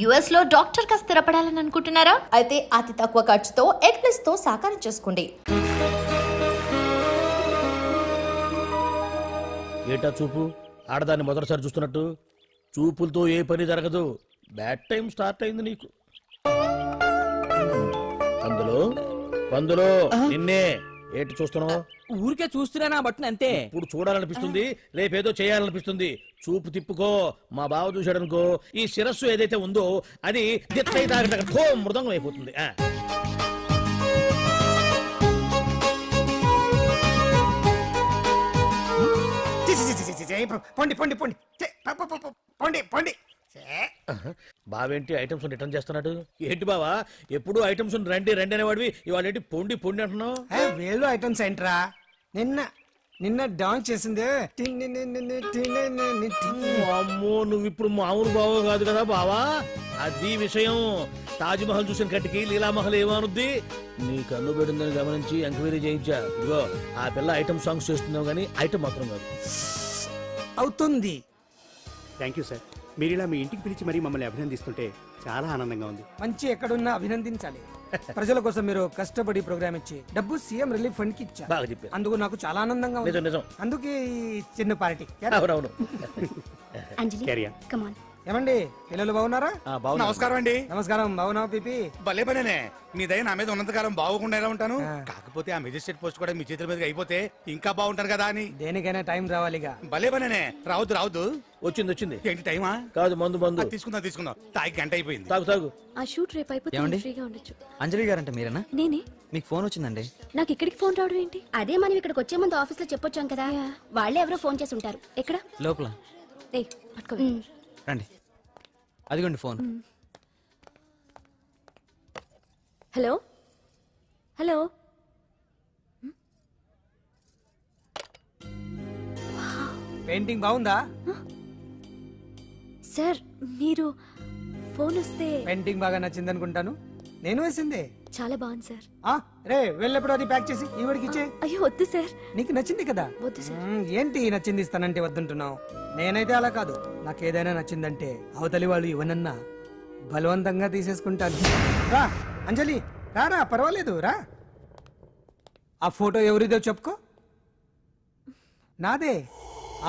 US లో doctor గా స్థిరపడాలని అనుకుంటున్నారా? అయితే అతి తక్కువ ఖర్చుతో ఎగ్ ప్లస్ తో సాకారం చేసుకోండి. ఏటా చూపు ఆడదాన్ని మొదటిసారి చూస్తున్నట్టు? చూపులతో ఏ పని జరగదు. బ్యాడ్ టైం స్టార్ట్ అయింది నీకు. పందులో నిన్నే ఏంటి చూస్తున్నావు? ఊరికే చూస్తున్నా బట్టు అంతే. ఇప్పుడు చూడాలనిపిస్తుంది, రేపేదో చేయాలనిపిస్తుంది. చూపు తిప్పుకో. మా బావ చూశాడనుకో, ఈ శిరస్సు ఏదైతే ఉందో అది మృదంగం అయిపోతుంది. బావేంటి ఐటమ్స్ రిటర్న్ చేస్తున్నాడు? ఏంటి బావా ఎప్పుడు ఐటమ్స్ రండి రండి అనేవాడివి, ఇవాళ ఏంటి పొండి పొండి అంటున్నావు? వేలు ఐటమ్స్ ఏంట్రా? నిన్న డాన్స్ చేసిందే. అమ్మో, నువ్వు ఇప్పుడు మామూలు బావ కాదు కదా బావా. అది విషయం. తాజ్ మహల్ చూసిన కట్టికి లీలామహల్ ఏమనుద్ది? నీ కన్ను పెట్టిందని గమనించి ఎంక్వైరీ చేయించా. ఇదిగో ఆ పిల్ల ఐటమ్ సాంగ్స్ చేస్తున్నావు కానీ ఐటమ్ మాత్రం కాదు. అవుతుంది. Thank you sir. మీరు ఇలా మీ ఇంటికి పిలిచి మరీ మమ్మల్ని అభినందిస్తుంటే చాలా ఆనందంగా ఉంది. మంచి ఎక్కడున్నా అభినందించాలి. ప్రజల కోసం మీరు కష్టపడి ప్రోగ్రామ్ ఇచ్చి డబ్బు సీఎం రిలీఫ్ ఫండ్ కి ఇచ్చారు. బాగా చెప్పారు. అందుకు నాకు చాలా ఆనందంగా ఉంది. నిజం. అందుకే ఈ చిన్న పార్టీ. అవునవును. ఏమండి పిల్లలు బాగున్నారా? నమస్కారం అండి. నమస్కారం. బాగున్నావు పిపి? భలే పనేనే. మీ దయ నా మీద ఉన్నంతకాలం బాగుకుండా ఎలా ఉంటాను. కాకపోతే ఆ మెజిస్ట్రేట్ పోస్ట్ కూడా మీ చేతుల మీద అయిపోతే ఇంకా బాగుంటాను కదా అని. దేనికైనా టైం రావాలిగా. భలే పనేనే. రావద్దు. వచ్చింది. ఏంటి టైమా? కాదు మందు. తీసుకుందాం. తాగి గంట అయిపోయింది. తాగు. ఆ షూట్ రేపు అయిపోతే ఫ్రీగా ఉండొచ్చు. అంజలి గారంటే మీరేనా? నేనే. మీకు ఫోన్ వచ్చిందండి. నాకు ఇక్కడికి ఫోన్ రావడం ఏంటి? అదే మనం ఇక్కడికి వచ్చే ముందు ఆఫీస్ లో చెప్పొచ్చాం కదా, వాళ్ళే ఎవరో ఫోన్ చేసి ఉంటారు. ఎక్కడ? లోపల. పట్టుకో. రండి. అదిగోండి ఫోన్. హలో. పెయింటింగ్ బాగుందా సార్? మీరు ఫోన్ వస్తే. పెయింటింగ్ బాగా నచ్చింది అనుకుంటాను. నేను వేసిందే. చాలా బాగుంది సార్. రే వెళ్ళప్పుడు అది ప్యాక్ చేసి ఈవిడికి ఇచ్చే. అయ్యో వద్దు సార్. నీకు నచ్చింది కదా. వద్దు సార్. ఏంటి నచ్చింది ఇస్తానంటే వద్దంటున్నావు? నేనైతే అలా కాదు. నాకు ఏదైనా నచ్చిందంటే అవతలి వాళ్ళు ఇవ్వనన్నా బలవంతంగా తీసేసుకుంటాను. రా అంజలి, రా పర్వాలేదు రా. ఆ ఫోటో ఎవరిదో చెప్పుకో. నాదే.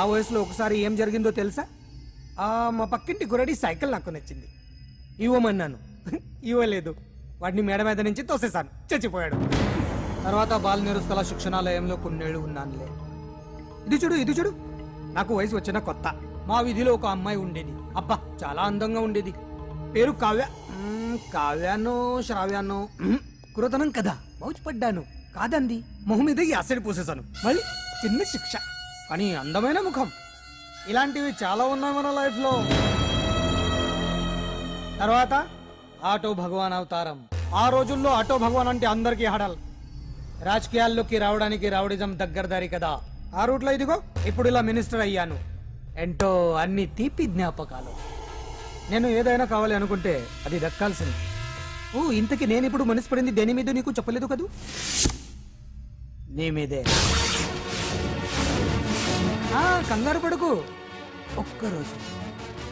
ఆ వయసులో ఒకసారి ఏం జరిగిందో తెలుసా? మా పక్కింటి గురడి సైకిల్ నాకు నచ్చింది. ఇవ్వమన్నాను, ఇవ్వలేదు. వాడిని మేడ మీద నుంచి తోసేశాను, చచ్చిపోయాడు. తర్వాత బాల నిరుస్తల శిక్షణాలయంలో కొన్నేళ్లు ఉన్నానులే. ఇది చూడు నాకు వయసు వచ్చిన కొత్త. మా వీధిలో ఒక అమ్మాయి ఉండేది. అబ్బా చాలా అందంగా ఉండేది. పేరు కావ్యానో శ్రావ్యానో. కురతనం కదా, మౌచిపడ్డాను. కాదండి, మొహం మీద యాసిడ్ పూసేశాను. మళ్ళీ చిన్న శిక్ష, కానీ అందమైన ముఖం. ఇలాంటివి చాలా ఉన్నాయి మన లైఫ్ లో. తర్వాత ఆటో భగవాన్ అవతారం. ఆ రోజుల్లో ఆటో భగవాన్ అంటే అందరికీ హడల్. రాజకీయాల్లోకి రావడానికి రౌడిజం దగ్గరదారి కదా. ఆ రూట్లో ఇదిగో ఇప్పుడు ఇలా మినిస్టర్ అయ్యాను. ఏంటో అన్ని తీపి జ్ఞాపకాలు. నేను ఏదైనా కావాలి అనుకుంటే అది దక్కాల్సింది. ఇంతకీ నేను ఇప్పుడు మనసు పడింది దేని మీద నీకు చెప్పలేదు కదూ? నీ మీదే. కంగారు పడుకు. ఒక్కరోజు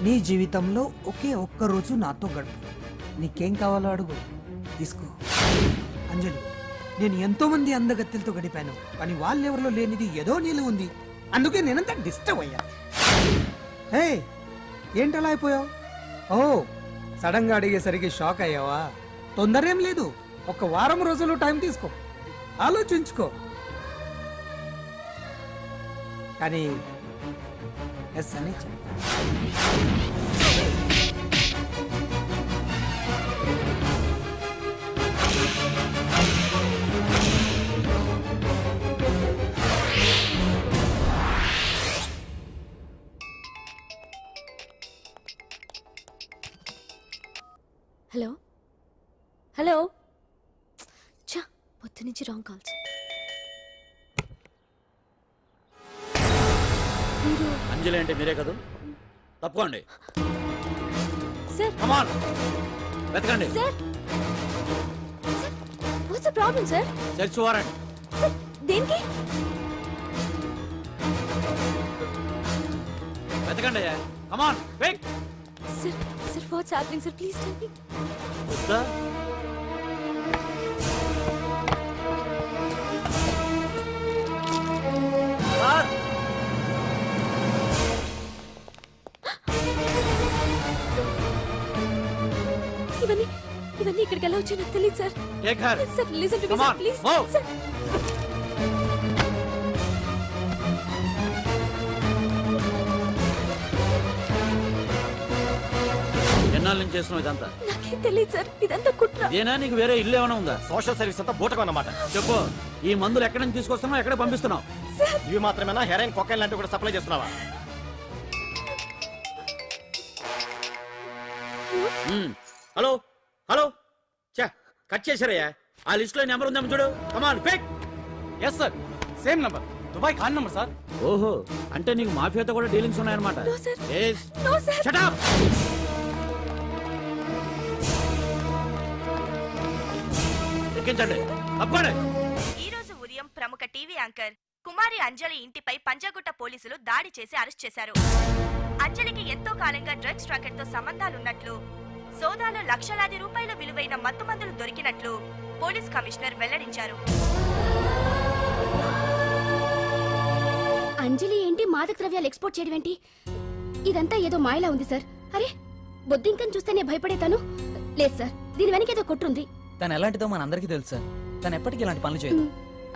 నీ జీవితంలో ఒక్క రోజు నాతో గడుపు. నీకేం కావాలో అడుగు, తీసుకో. అంజలి, నేను ఎంతో మంది అందగత్తెలతో గడిపాను, కానీ వాళ్ళెవరిలో లేనిది ఏదో నీళ్ళు ఉంది. అందుకే నేనంతా డిస్టర్బ్ అయ్యా. హే, ఏంటలా అయిపోయావు? సడన్ గా అడిగేసరికి షాక్ అయ్యావా? తొందరేం లేదు. 1 వారం రోజులు టైం తీసుకో, ఆలోచించుకో. కానీ ఎస్ అని చెప్పు. హలో. పొద్దు నుంచి రాంగ్ కాల్స్. అంజలి అంటే మీరే కదా? తప్పుకోండి సార్. వెతకండి sir. What's the problem sir? Search warrant. దేనికి? వెతకండి. Come on, quick. Sir, sir, what's happening, sir? Please tell me. వద్దా? సార్! ఇవన్నీ ఇక్కడికి ఎలా వచ్చాయో నాకు తెలియదు sir. Take her. Sir, listen to me, Come sir, on, please. move. Sir. ఎన్నాళ్ళ నుంచి చేస్తున్నావు ఇదంతా? నాకేం తెలియదు సార్, ఇదంతా కుట్ర. ఇదేనా నీకు వేరే ఇల్లు ఏమైనా ఉందా? సోషల్ సర్వీస్ అంతా బూటకం అన్నమాట. చెప్పు, ఈ మందులు ఎక్కడి నుంచి తీసుకొస్తున్నావు, ఎక్కడ పంపిస్తున్నావు? ఇవి మాత్రమేనా? హెరాయిన్, కొకైన్ లాంటివి కూడా సప్లై చేస్తున్నావా? హలో హలో, చా కట్ చేశారయ్యా. ఆ లిస్ట్ లో నెంబర్ ఉందేమో చూడు. Come on pick. Yes sir, same number, Dubai Khan number sir. ఓహో, అంటే నీకు మాఫియాతో కూడా డీలింగ్స్ ఉన్నాయన్నమాట. No, sir. Yes. No, sir. Shut up. ఎక్కించండి, తప్పండి. ఈ రోజు ఉదయం ప్రముఖ టీవీ యాంకర్ కుమారి అంజలి ఇంటిపై పంజాగుట్ట పోలీసులు దాడి చేసి అరెస్ట్ చేశారు. అంజలికి ఎంతో కాలంగా డ్రగ్స్ ట్రాకెట్ తో సంబంధాలున్నట్లు, సోదాలో లక్షలాది రూపాయల విలువైన మత్తుమందులు దొరికినట్లు పోలీస్ కమిషనర్ వెల్లడించారు. అంజలి ఏంటి మాదక ద్రవ్యాలు ఎక్స్పోర్ట్ చేయడం ఏంటి? ఇదంతా ఏదో మాయలా ఉంది సార్. అరే బొద్దింకని చూస్తేనే భయపడేతాను. లేదు సార్, దీని వెనక ఏదో కుట్రుంది. తను ఎలాంటిదో మనందరికీ తెలుసు సార్. తను ఎప్పటికీ ఇలాంటి పనులు చేయదు.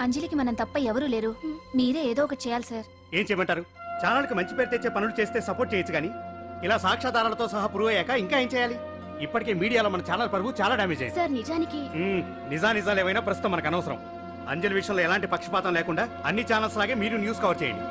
అంజలికి మనం తప్ప ఎవరూ లేరు. మీరే ఏదో ఒకటి చేయాలి సార్. ఏం చేయమంటారు? ఛానల్కి మంచి పేరు తెచ్చే పనులు చేస్తే సపోర్ట్ చేయొచ్చు కానీ ఇలా సాక్ష్యాధారాలతో సహా ప్రూవ్ అయ్యాక ఇంకా ఏం చేయాలి? ఇప్పటికే మీడియాలో మన ఛానల్ పరువు చాలా డ్యామేజ్ అయింది. సార్ నిజానికి నిజాలు ఏమైనా ప్రస్తుతం మనకు అనవసరం. అంజలి విషయంలో ఎలాంటి పక్షపాతం లేకుండా అన్ని ఛానల్స్ లాగే మీరు న్యూస్ కవర్ చేయండి.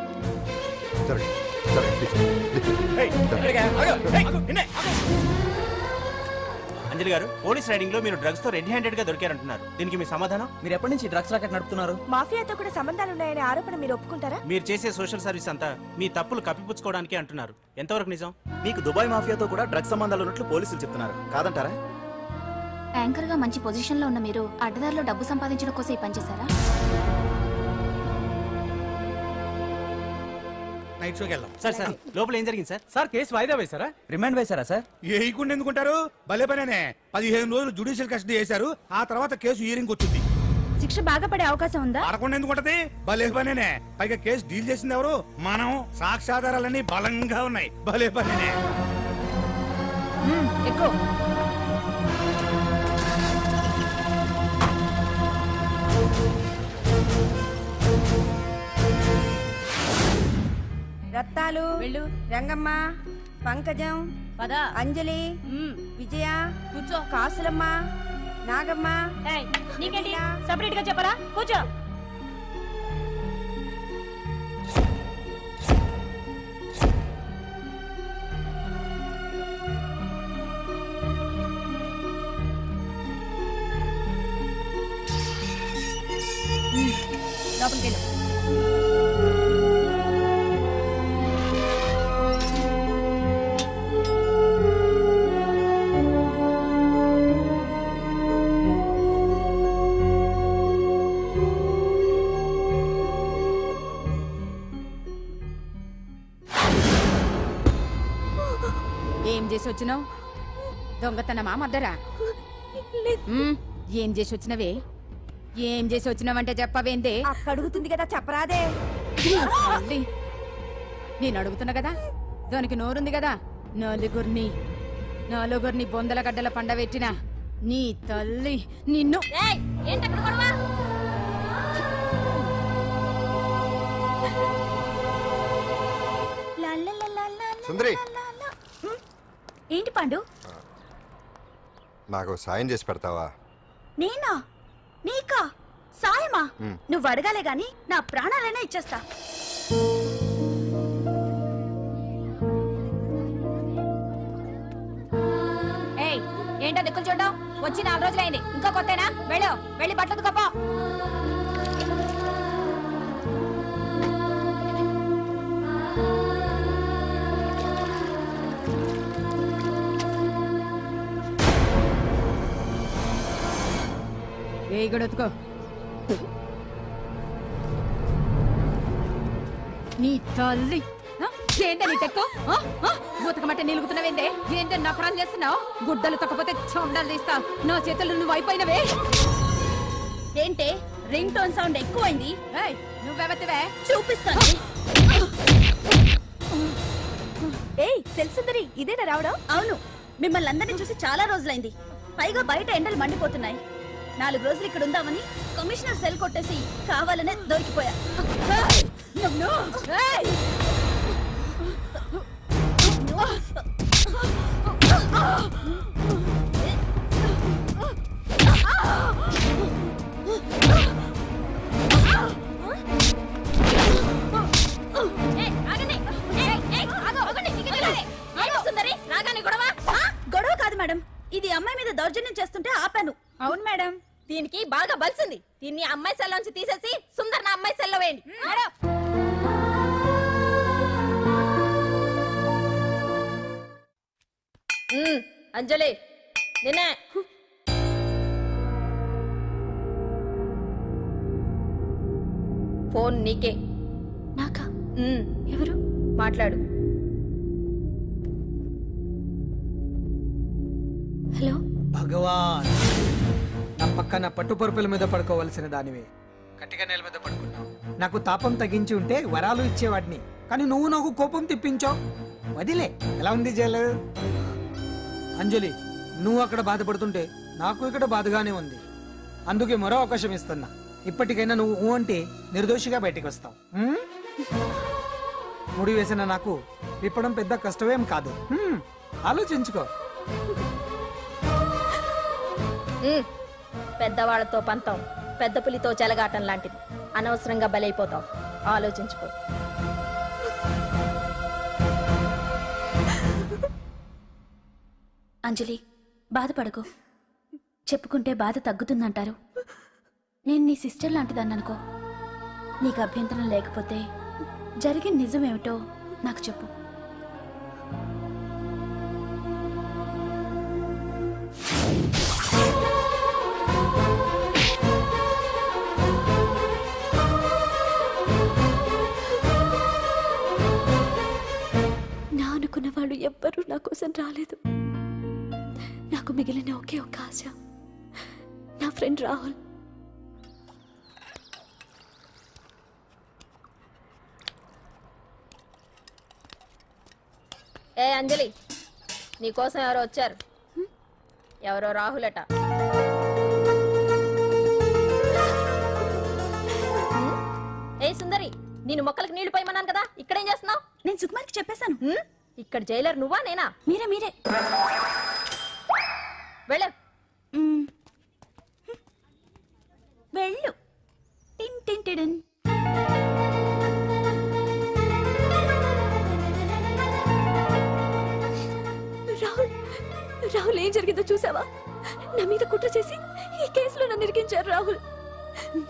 అంజలి గారు, పోలీస్ రైడింగ్ లో మీరు డ్రగ్స్ తో రెడ్ హ్యాండెడ్ గా దొరికారంటున్నారు. దీనికి మీ సమాధానం? మీరు ఎప్పటి నుంచి డ్రగ్స్ రాకెట్ నడుపుతున్నారు? మాఫియాతో కూడా సంబంధాలున్నాయనే ఆరోపణ మీరు ఒప్పుకుంటారా? మీరు చేసే సోషల్ సర్వీస్ అంతా మీ తప్పులు కప్పిపుచ్చుకోవడానికి అంటున్నారు. ఎంతవరకు నిజం? మీకు దుబాయ్ మాఫియాతో కూడా డ్రగ్స్ సంబంధాలు ఉన్నట్లు పోలీసులు చెప్తున్నారు, కాదంటారా? యాంకర్ గా మంచి పొజిషన్ లో ఉన్న మీరు అడ్డదారిలో డబ్బు సంపాదించడం కోసం ఈ పనిచేశారా? నైట్ షోకి వెళ్దాం. సార్ సార్, లోపల ఏం జరిగింది సార్? సార్ కేసు వాయిదా వేశారా? రిమాండ్ వేశారా సార్? వేయకుండా ఎందుకుంటారు? భలే పనేనే. 15 రోజులు జుడిషియల్ కస్టడీ చేశారు. ఆ తర్వాత కేసు హియరింగ్ వచ్చింది. శిక్ష బాగా పడే అవకాశం ఉందా? పడకుండా ఎందుకుంటది? భలే పనేనే. పైగా కేసు డీల్ చేసింది ఎవరు? మనం. సాక్ష్యాధారాలన్నీ బలంగా ఉన్నాయి. భలే పనేనే. ఎక్కువ రత్తాలు, రంగమ్మ, పంకజం, అంజలి, విజయ, కూర్చో, కాసులమ్మ, నాగమ్మ. నీకేంటి సపరేట్ గా చెప్పరా? కూర్చో. లోపలికి వెళ్ళు. ఏం చేసి వచ్చినావు? దొంగతనమా మద్దరా? ఏం చేసి వచ్చినవే? ఏం చేసి వచ్చినావంటే చెప్పవేందే? అక్క అడుగుతుంది కదా, చెప్పరాదే? నేను అడుగుతున్నా కదా, దానికి నోరుంది కదా. నలుగురిని బొందల గడ్డల పండబెట్టిన నీ తల్లి నిన్ను. సుందరి, ఏంటి పండు? నాకు సాయం చేసి పెడతావా? నేనా? నీకా సాయమా? నువ్వు అడగాలే గాని నా ప్రాణాలైనా ఇచ్చేస్తా. ఏంటో దిక్కులు చూడడం? వచ్చి 4 రోజులైంది, ఇంకా కొత్తేనా? వెళ్ళి బట్టలు కప్ప. గొడతుకో. నీ తల్లి ఏంటని టెక్కు ఉతకమంటే నిలుగుతున్నావేందే? ఏంటని నకరాలు చేస్తున్నావు? గుడ్డలు తొక్కపోతే చొండాలు తీస్తా. నా చేతులు నువ్వు అయిపోయినవే. ఏంటే రింగ్ టోన్ సౌండ్ ఎక్కువైంది. నువ్వెవతివే? చూపిస్తాను. ఏయ్ సెల్సుందరి, ఇదేనా రావడం? అవును, మిమ్మల్ని అందరినీ చూసి చాలా రోజులైంది. పైగా బయట ఎండలు మండిపోతున్నాయి. 4 రోజులు ఇక్కడ ఉందామని కమిషనర్ సెల్ కొట్టేసి కావాలనే దొరికిపోయా. గొడవ కాదు మేడం, ఇది అమ్మాయి మీద దౌర్జన్యం చేస్తుంటే ఆపాను. అవును మేడం, దీనికి బాగా బలిసింది. దీన్ని అమ్మాయి సెల్లోంచి తీసేసి సుందర్ నా అమ్మాయి సెల్లో వేయండి. అంజలి నిన్నే. ఫోన్ నీకే. నాకా? ఎవరు? మాట్లాడు. హలో భగవాన్, నా పక్కన పట్టుపరుపుల మీద పడుకోవలసిన దానివే గట్టిగా నేల మీద పడుకున్నావు. నాకు తాపం తగ్గించి ఉంటే వరాలు ఇచ్చేవాడిని, కానీ నువ్వు నాకు కోపం తెప్పించావు. వదిలే. ఎలా ఉంది జైలు? అంజలి, నువ్వు అక్కడ బాధపడుతుంటే నాకు ఇక్కడ బాధగానే ఉంది. అందుకే మరో అవకాశం ఇస్తున్నా. ఇప్పటికైనా నువ్వు అంటే నిర్దోషిగా బయటికి వస్తావు. ముడి వేసిన నాకు విప్పడం పెద్ద కష్టమేం కాదు. ఆలోచించుకో. పెద్దవాళ్లతో పంతం పెద్ద పులితో చెలగాటం లాంటిది. అనవసరంగా బలైపోతావు. ఆలోచించుకో. అంజలి, బాధపడకు. చెప్పుకుంటే బాధ తగ్గుతుందంటారు. నేను నీ సిస్టర్ లాంటిదన్ననుకో. నీకు అభ్యంతరం లేకపోతే జరిగిన నిజమేమిటో నాకు చెప్పు. నా అనుకున్న వాళ్ళు ఎవ్వరూ నా కోసం రాలేదు. నాకు మిగిలిన ఒకే ఒక ఆశ నా ఫ్రెండ్ రాహుల్. ఏ అంజలి, నీకోసం ఎవరో వచ్చారు. ఎవరో రాహుల్ అట. ఏ సుందరి, నేను మొక్కలకు నీళ్లు పోయమన్నాను కదా, ఇక్కడేం చేస్తున్నావు? నేను సుకుమార్కి చెప్పేశాను. ఇక్కడ జైలర్ నువ్వా నేనా? మీరే. వెళ్ళు. వెళ్ళు. టిన్ టిన్ టిడిన్. రాహుల్ ఏం జరిగిందో చూసావా? నా మీద కుట్ర చేసి ఈ కేసులో నన్ను ఇరికించారు రాహుల్.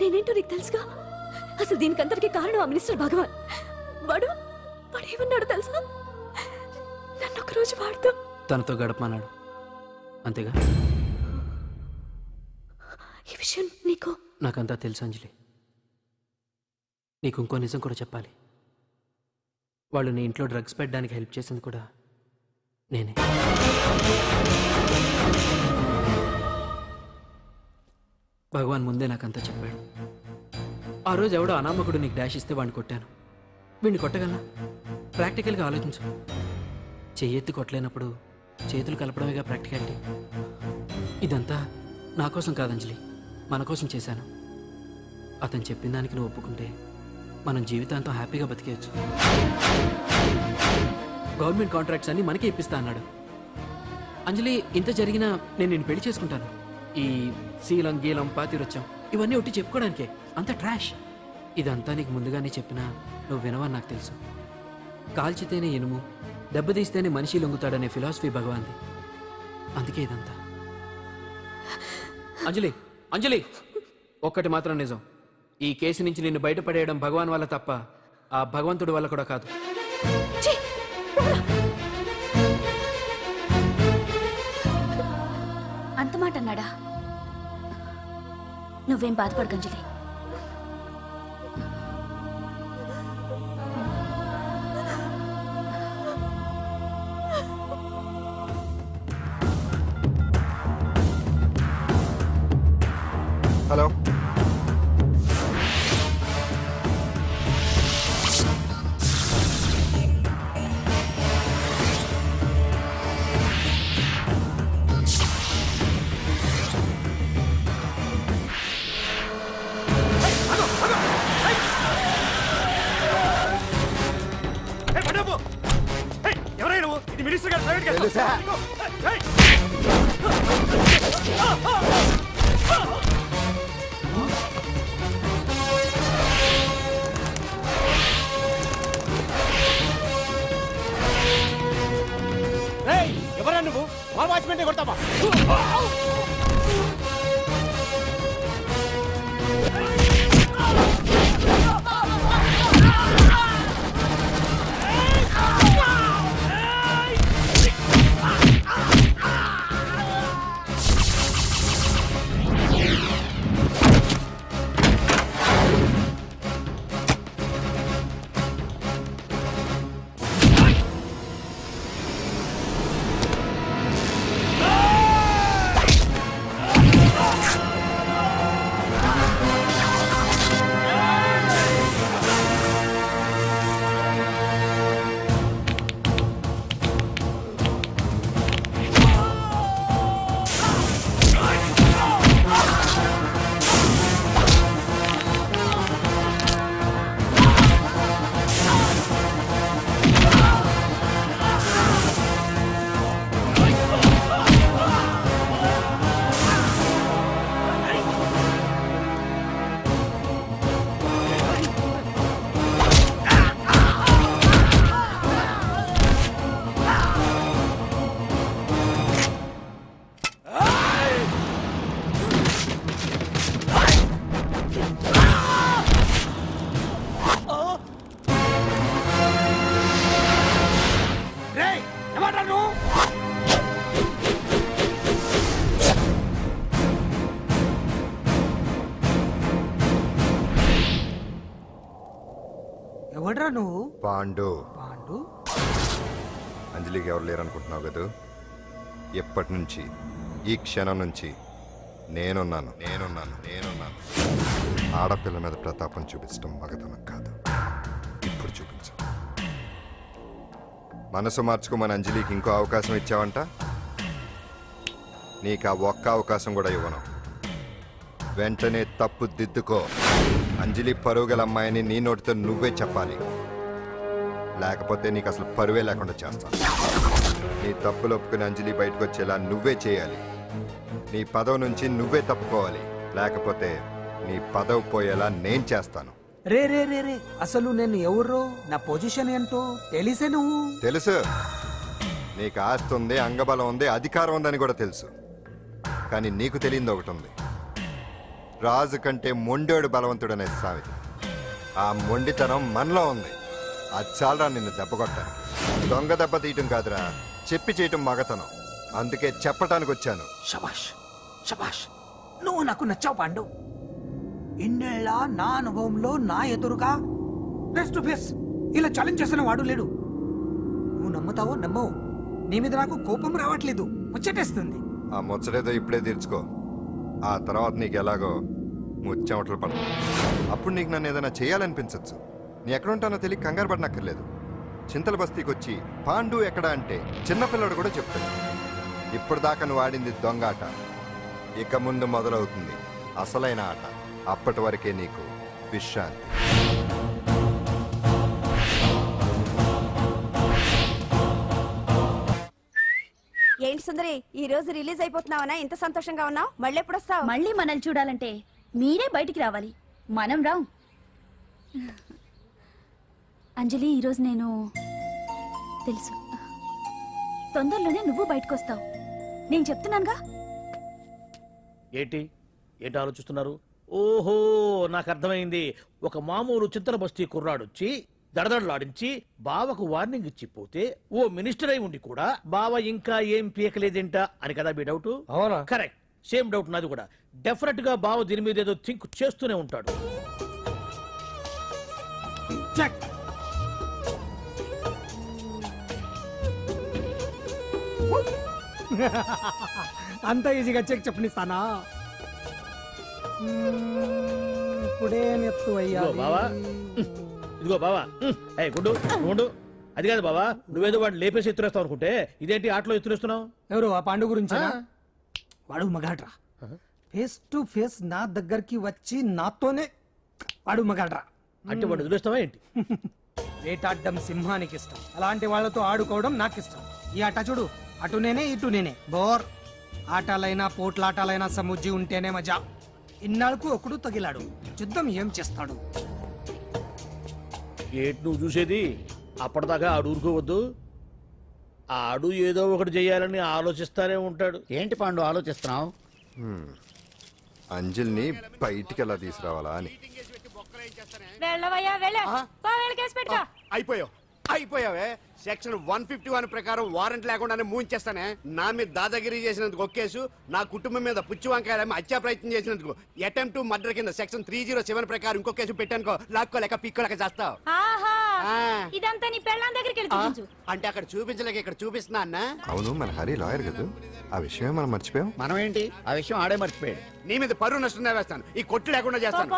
నేనేంటో నీకు తెలుసుగా. అసలు దీనికంతటికీ కారణం ఆ మినిస్టర్ భగవాన్. వాడు ఏమన్నాడు తెలుసా? నన్ను ఒకరోజు వాడుతూ తనతో గడపమన్నాడు, అంతేగా? ఈ విషయం నీకు? నాకంతా తెలుసు అంజలి. నీకు ఇంకో నిజం కూడా చెప్పాలి. వాళ్ళు నీ ఇంట్లో డ్రగ్స్ పెట్టడానికి హెల్ప్ చేసింది కూడా నేనే. భగవాన్ ముందే నాకంతా చెప్పాడు. ఆ రోజు ఎవడో అనామకుడు నీకు డాష్ ఇస్తే వాడిని కొట్టాను. వీడిని కొట్టగలనా? ప్రాక్టికల్గా ఆలోచించు. చెయ్యెత్తి కొట్టలేనప్పుడు చేతులు కలపడమేగా ప్రాక్టికాలిటీ. ఇదంతా నా కోసం కాదంజలి, మన కోసం చేశాను. అతను చెప్పిన దానికి నువ్వు ఒప్పుకుంటే మనం జీవితాంతం హ్యాపీగా బతికేయచ్చు. గవర్నమెంట్ కాంట్రాక్ట్స్ అన్ని మనకే ఇప్పిస్తా అన్నాడు. అంజలి, ఇంత జరిగినా నేను నిన్ను పెళ్లి చేసుకుంటాను. ఈ శీలం గీలం పాతిరొచ్చాం ఇవన్నీ ఒట్టి చెప్పుకోవడానికే. అంత ట్రాష్. ఇదంతా నీకు ముందుగానే చెప్పినా నువ్వు వినవని నాకు తెలుసు. కాల్చితేనే ఇనుము, దెబ్బతీస్తేనే మనిషి లొంగుతాడనే ఫిలాసఫీ భగవాన్ది. అందుకే ఇదంతా. అంజలి, అంజలి, ఒక్కటి మాత్రం నిజం. ఈ కేసు నుంచి నిన్ను బయటపడేయడం భగవాన్ వల్ల తప్ప ఆ భగవంతుడి వల్ల కూడా కాదు. అంత మాట అన్నాడా? నువ్వేం బాధపడకు అంజలి. హలో ఎవరైనా నువ్వు? ఇది మినిస్టర్ గారు ప్రైవేట్ గెస్ట్ తెలుసా? ఎవరా నువ్వు? మా వాచ్మెన్ కొడతావా? ఎవడ్రా నువ్వు? పాండు. పాండు? అంజలికి ఎవరు లేరనుకుంటున్నావు కదా? ఎప్పటి నుంచి, ఈ క్షణం నుంచి నేనున్నాను. ఆడపిల్ల మీద ప్రతాపం చూపించడం మగతనం కాదు. ఇప్పుడు చూపించు. మనసు మార్చుకోమని అంజలికి ఇంకో అవకాశం ఇచ్చావంట. నీకు ఆ ఒక్క అవకాశం కూడా ఇవ్వను. వెంటనే తప్పు దిద్దుకో. అంజలి పరువుగల అమ్మాయిని నీ నోటితో నువ్వే చెప్పాలి. లేకపోతే నీకు అసలు పరువే లేకుండా చేస్తాను. నీ తప్పులు ఒప్పుకుని అంజలి బయటకు వచ్చేలా నువ్వే చేయాలి. నీ పదవి నుంచి నువ్వే తప్పుకోవాలి. లేకపోతే నీ పదవి పోయేలా నేను చేస్తాను. రే రే రే రే అసలు నేను ఎవరో, నా పొజిషన్ ఏంటో తెలిసే నువ్వు? తెలుసు. నీకు ఆస్తి ఉంది, అంగబలం ఉంది, అధికారం ఉందని కూడా తెలుసు. కానీ నీకు తెలియంది ఒకటి ఉంది. రాజు కంటే మొండోడు బలవంతుడనే సామెత. ఆ మొండితనం మనలో ఉంది. అది చాలరా నిన్ను దెబ్బకొట్టాను. దొంగ దెబ్బ తీయటం కాదురా, చెప్పి చేయటం మగతనం. అందుకే చెప్పటానికి వచ్చాను. శబాష్ శబాష్, నువ్వు నాకు నచ్చావు పాండు. ఇన్నేళ్ళ నా అనుభవంలో నా ఎదురుగా ఫేస్ టు ఫేస్ ఇలా ఛాలెంజ్ చేసిన వాడు లేడు. నువ్వు నమ్ముతావో నమ్మవు, నీ మీద నాకు కోపం రావట్లేదు, ముచ్చటేస్తుంది. ఆ ముచ్చటేదో ఇప్పుడే తీర్చుకో. ఆ తర్వాత నీకు ఎలాగో ముచ్చెమటలు పడతాయి. అప్పుడు నీకు నన్ను ఏదైనా చేయాలనిపించచ్చు. నీ ఎక్కడుంటానో తెలియ కంగారు పడనక్కర్లేదు. చింతల బస్తీకి వచ్చి పాండు ఎక్కడ అంటే చిన్నపిల్లడు కూడా చెప్తాడు. ఇప్పుడు దాకా నువ్వు ఆడింది దొంగ ఆట. ఇక ముందు మొదలవుతుంది అసలైన ఆట. అప్పటి వరకే నీకు విశ్రాంతి. ఏంటి సుందరి, ఈ రోజు రిలీజ్ అయిపోతున్నావనా? ఇంత సంతోషంగా ఉన్నావు? మళ్ళీ ఎప్పుడు వస్తావు? మళ్ళీ మనల్ని చూడాలంటే మీరే బయటికి రావాలి, మనం రాం. అంజలి, ఈరోజు నేను తెలుసు, తొందరలోనే నువ్వు బయటకు వస్తావు, నేను చెప్తున్నానుగా. ఏంటి ఏంటి ఆలోచిస్తున్నారు? ఓహో, నాకు అర్థమైంది. ఒక మామూలు చింతల బస్తీ కుర్రాడొచ్చి దడదడలాడించి బావకు వార్నింగ్ ఇచ్చిపోతే ఓ మినిస్టర్ అయి ఉండి కూడా బావ ఇంకా ఏం పీకలేదేంట అని కదా మీ డౌట్? అవునా? కరెక్ట్, సేమ్ డౌట్ నాది కూడా. డెఫినెట్ గా బావ దీని మీద ఏదో థింక్ చేస్తూనే ఉంటాడు. చెక్. అంత ఈజీగా చెక్ చెప్పనిస్తానా? ఇప్పుడేం ఎత్తు అయ్యా ఇదిగో బావా ఇదిగో బావా ఏ గుడ్డు గుండు అది కాదు బావా నువ్వేదో వాడిని లేపేసి ఎత్తురేస్తావు అనుకుంటే ఇదేంటి ఆటలో ఎత్తురేస్తున్నావు? ఎవరు ఆ పాండు గురించి వాడు మగాడ్రా ఫేస్ టు ఫేస్ నా దగ్గరికి వచ్చి నాతోనే వాడు మగాడ్రా అంటే వాడు వదిలేస్తావా ఏంటి? వేటాడ్డం సింహానికి ఇష్టం, అలాంటి వాళ్ళతో ఆడుకోవడం నాకు ఇష్టం. ఈ ఆట చూడు, అటు నేనే ఇటు నేనే బోర్. ఆటలైనా పోట్లాటాలైనా సముజ్జి ఉంటేనే మజా. ఇన్నాళ్ళకు ఒకడు తగిలాడు, యుద్ధం ఏం చేస్తాడు? ఏంటి నువ్వు చూసేది? అప్పటిదాకా ఆడు ఊరుకోవద్దు. ఆడు ఏదో ఒకటి చెయ్యాలని ఆలోచిస్తానే ఉంటాడు. ఏంటి పాండు ఆలోచిస్తున్నావు? అంజలిని బయటికి ఎలా తీసుకురావాలా అని. అయిపోయావే. సెక్షన్ 151 ప్రకారం వారెంట్ లేకుండానే మూయించేస్తానే. నా మీద దాదాగిరి చేసినందుకు ఒక కేసు, నా కుటుంబం మీద పుచ్చి వంకాయలేమో హత్యా ప్రయత్నం చేసినందుకు అటెంప్ట్ టు మర్డర్ కింద సెక్షన్ 307 ప్రకారం ఇంకో కేసు పెట్టానుకో, లాక్కోలేక పిక్కోలేక చేస్తావు. ఇదంతా నీ పెళ్ళాం దగ్గరికి వెళ్ళి అంటే అక్కడ చూపించలేక ఇక్కడ చూపిస్తున్నా అన్న. అవును, మన హరి లాయర్ కదా, ఆ విషయమే మనం మర్చిపోయాం. మనం ఏంటి ఆ విషయం ఆడే మర్చిపోయాడు. నీ మీద పరువు నష్టం వేస్తాను, ఈ కొట్టు లేకుండా చేస్తాను.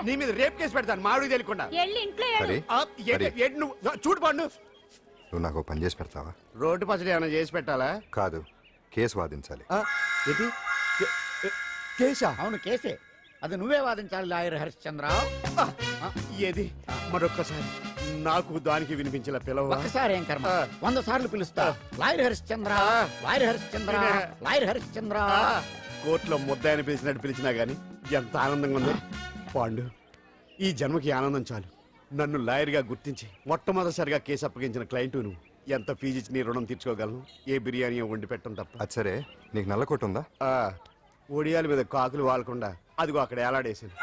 నీ మీద రేప్ కేసు పెడతాను మాడు తెలియకుండా. చూడు పండు, నువ్వు నాకు పని చేసి పెడతావా? రోడ్డు పచ్చడి ఏమైనా చేసి పెట్టాలా? కాదు, కేసు వాదించాలి. కేసా? అవును కేసే, అది నువ్వే వాదించాలి లాయర్ హరిశ్చంద్ర. ఏది మరొక్కసారి నాకు దానికి వినిపించిన పిలవ. ఒక్కసారి ఏం కర్మ, 100 సార్లు పిలుస్తా. Lawyer Harishchandra, lawyer Harishchandra, lawyer Harishchandra. కోర్టులో ముద్దాయని పిలిచినట్టు పిలిచినా గానీ ఎంత ఆనందంగా ఉంది పాండు. ఈ జన్మకి ఆనందం చాలు. నన్ను లాయర్గా గుర్తించి మొట్టమొదటిసారిగా కేసు అప్పగించిన క్లయింట్ నువ్వు. ఎంత ఫీజు ఇచ్చి నీ రుణం తీర్చుకోగలను? ఏ బిర్యానీ వండి పెట్టడం తప్ప. అది సరే, నీకు నల్ల కొట్టు ఉందా? ఒడియాల మీద కాకులు వాలకుండా అదిగో అక్కడ ఏలాడేసింది.